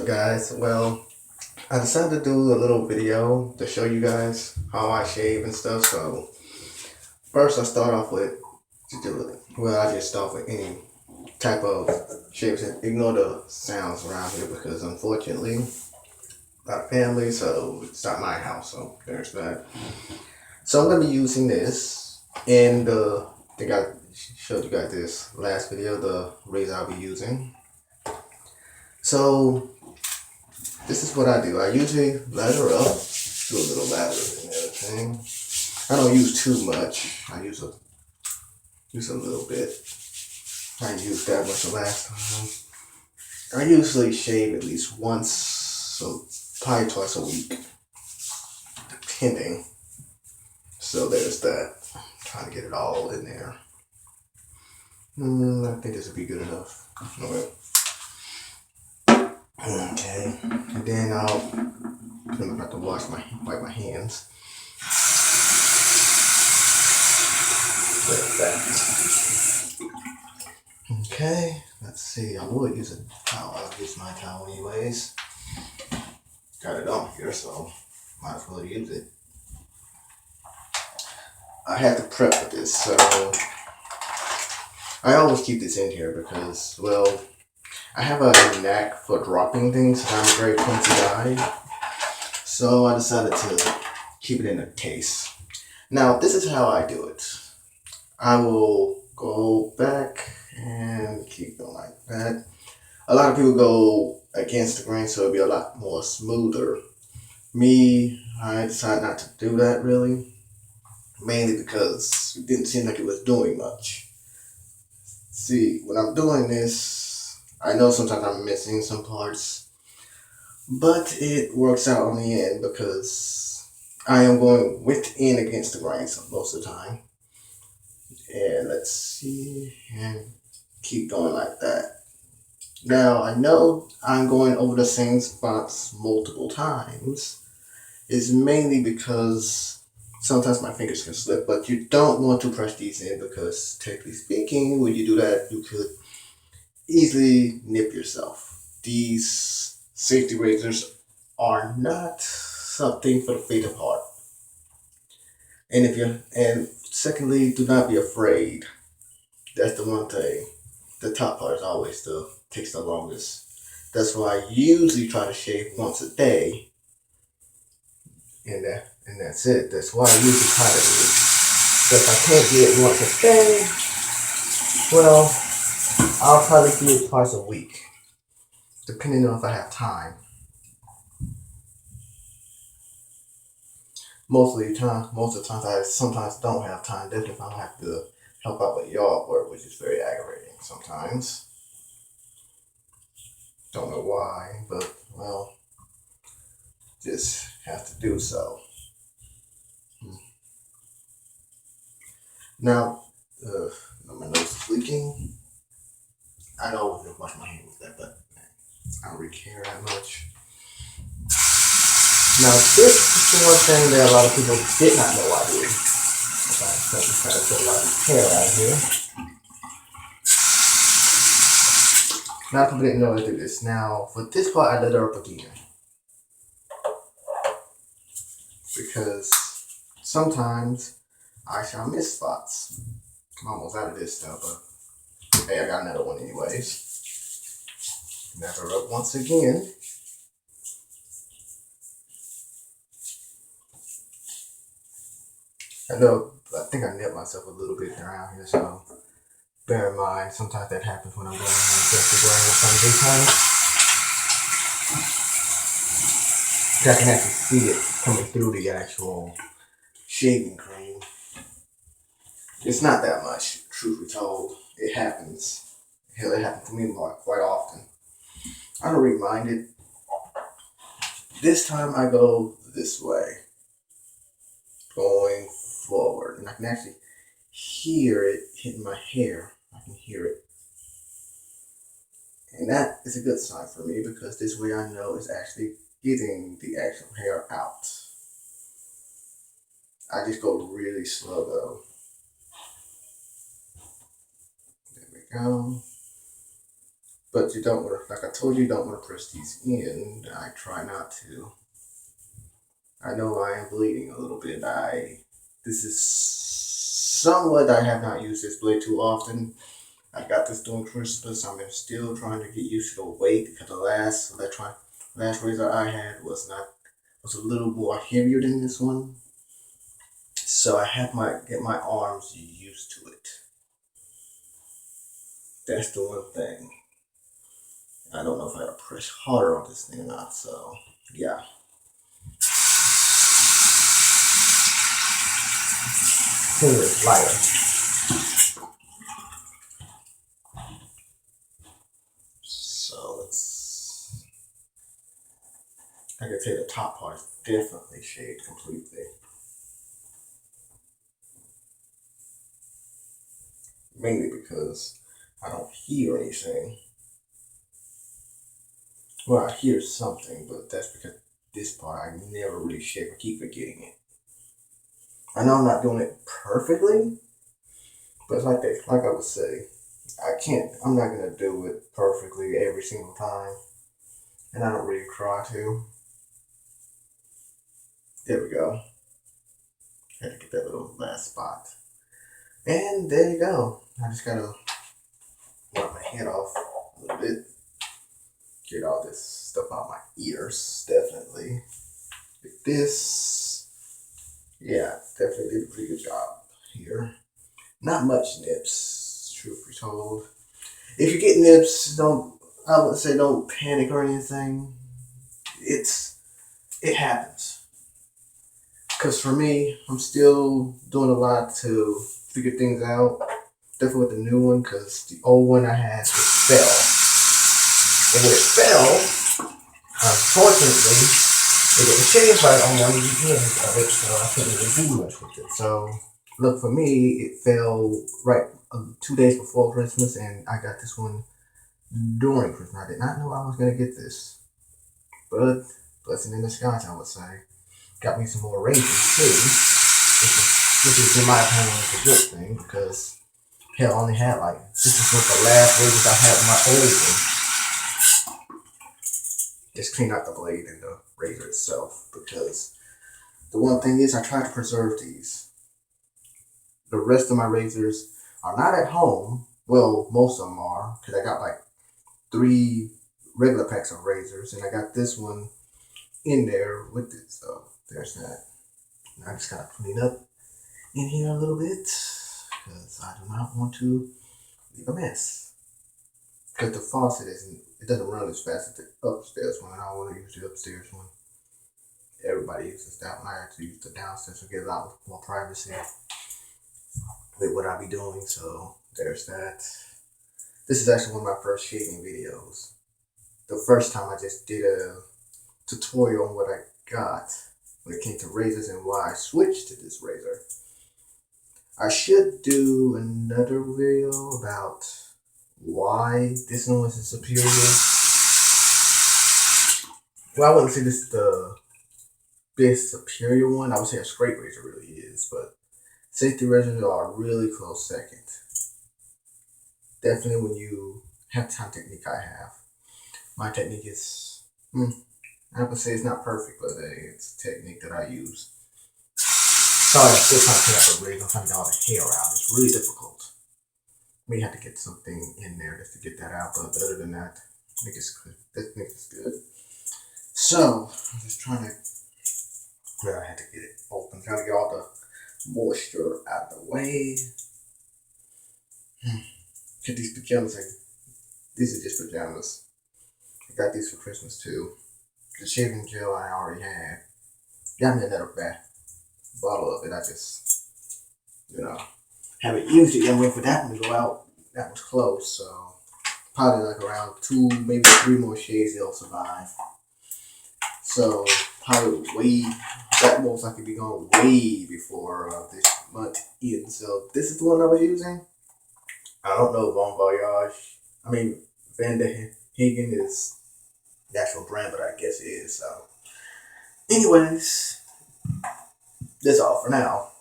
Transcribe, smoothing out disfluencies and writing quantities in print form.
up, guys? Well, I decided to do a little video to show you guys how I shave and stuff. So first, I start off with I just start with any type of shapes and ignore the sounds around here because unfortunately, got a family, so it's not my house. So there's that. So I'm gonna be using this, and I think I showed you guys this last video, the razor I'll be using. So this is what I do. I usually lather up, do a little lather and everything. I don't use too much. I use a little bit. I didn't use that much the last time. I usually shave at least once, so probably twice a week, depending. So there's that. Trying to get it all in there. I think this would be good enough. Okay, and then I'm about to wipe my hands. Like that. Okay, let's see. I would use a towel. I'll use my towel anyways. Got it on here, so might as well use it. I had to prep for this, so I always keep this in here because, well, I have a knack for dropping things. I'm a very clumsy guy, so I decided to keep it in a case. Now, this is how I do it. I will go back and keep going like that. A lot of people go against the grain, so it'll be a lot more smoother. Me, I decided not to do that really, mainly because it didn't seem like it was doing much. See, when I'm doing this, I know sometimes I'm missing some parts, but it works out on the end because I am going within against the grain most of the time. And let's see, and keep going like that. Now, I know I'm going over the same spots multiple times. It's mainly because sometimes my fingers can slip, but you don't want to press these in because, technically speaking, when you do that, you could easily nip yourself. These safety razors are not something for the faint of heart. And secondly, do not be afraid. That's the one thing. The top part is always takes the longest. That's why I usually try to shave once a day, and that's it. That's why I usually try to do it. But if I can't get it once a day, well, I'll probably do it twice a week, depending on if I have time. Most of the times I sometimes don't have time. Definitely if I have to help out with yard work, which is very aggravating sometimes. Don't know why, but well, just have to do so. Now, my nose is leaking. I know I didn't wash my hands with that, but I don't really care that much. Now, this is the one thing that a lot of people did not know I did. I'm trying to put a lot of hair out here. Now, people didn't know I did this. Now, for this part, I let her up again. Because sometimes I shall miss spots. I'm almost out of this stuff, but hey, I got another one anyways. Never up once again. I think I nipped myself a little bit around here, so bear in mind, sometimes that happens when I'm going against the grain with some details. I can actually see it coming through the actual shaving cream. It's not that much, truth be told. It happens. Hell, it happens to me quite often. I don't really mind it. This time I go this way, going forward, and I can actually hear it hitting my hair. I can hear it. And that is a good sign for me because this way I know it's actually getting the actual hair out. I just go really slow though. There we go. But you don't want to, like I told you, you don't want to press these in. I try not to. I know I am bleeding a little bit. This is somewhat, I have not used this blade too often. I got this during Christmas. I'm still trying to get used to the weight because the last razor I had was a little more heavier than this one. So I have get my arms used to it. That's the one thing. I don't know if I gotta press harder on this thing or not, so yeah. Finger is lighter. So I can say the top part is definitely shaved completely. Mainly because I don't hear anything. Well, I hear something, but that's because this part I never really shave. I keep forgetting it. I know I'm not doing it perfectly, but it's like I would say, I'm not gonna do it perfectly every single time, and I don't really try to. There we go. Had to get that little last spot, and there you go. I just gotta wipe my head off a little bit, get all this stuff out my ears, definitely. Like this, yeah, definitely did a pretty good job here. Not much nips, truth be told. If you get nips, I would say don't panic or anything. It happens. Cause for me, I'm still doing a lot to figure things out. Definitely with the new one, cause the old one I had, it fell. And when it fell, unfortunately, it didn't shave right on one of the ends of it, so I couldn't really do much with it. So, look, for me, it fell right 2 days before Christmas, and I got this one during Christmas. I did not know I was going to get this. But, blessing in disguise, I would say. Got me some more razors, too. Which is, in my opinion, a good thing, because, hell, I only had this is what the last razors I had with my old one. Just clean out the blade and the razor itself, because the one thing is I try to preserve these. The rest of my razors are not at home. Well, most of them are, because I got 3 regular packs of razors, and I got this one in there with it. So there's that. And I just gotta clean up in here a little bit, because I do not want to leave a mess. Because the faucet it doesn't run as fast as the upstairs one, and I want to use the upstairs one. Everybody uses that one. I have to use the downstairs to get a lot more privacy with what I be doing. So there's that. This is actually one of my first shaving videos. The first time I just did a tutorial on what I got when it came to razors and why I switched to this razor. I should do another video about why this one was superior. Well, I wouldn't say this is the best superior one. I would say a straight razor really is, but safety razors are a really close second. Definitely when you have the kind of technique I have. My technique is, I would say it's not perfect, but it's a technique that I use. Sorry, I'm still trying to clean up the razor. I'm trying to get all the hair out. It's really difficult. May have to get something in there just to get that out, but other than that, I think it's good. This makes it good. So, I'm just trying to, I had to get it open, trying to get all the moisture out of the way. Get these pajamas, these are just pajamas. I got these for Christmas too. The shaving gel I already had. Got me another bottle of it. I just, haven't used it yet. I'm waiting for that one to go out. That one's close, so probably around 2, maybe 3 more shades they'll survive. So probably that most likely be going way before this month ends. So this is the one I was using. I don't know Bon Voyage. Van de Hagen is the actual brand, but I guess it is. So, anyways, that's all for now.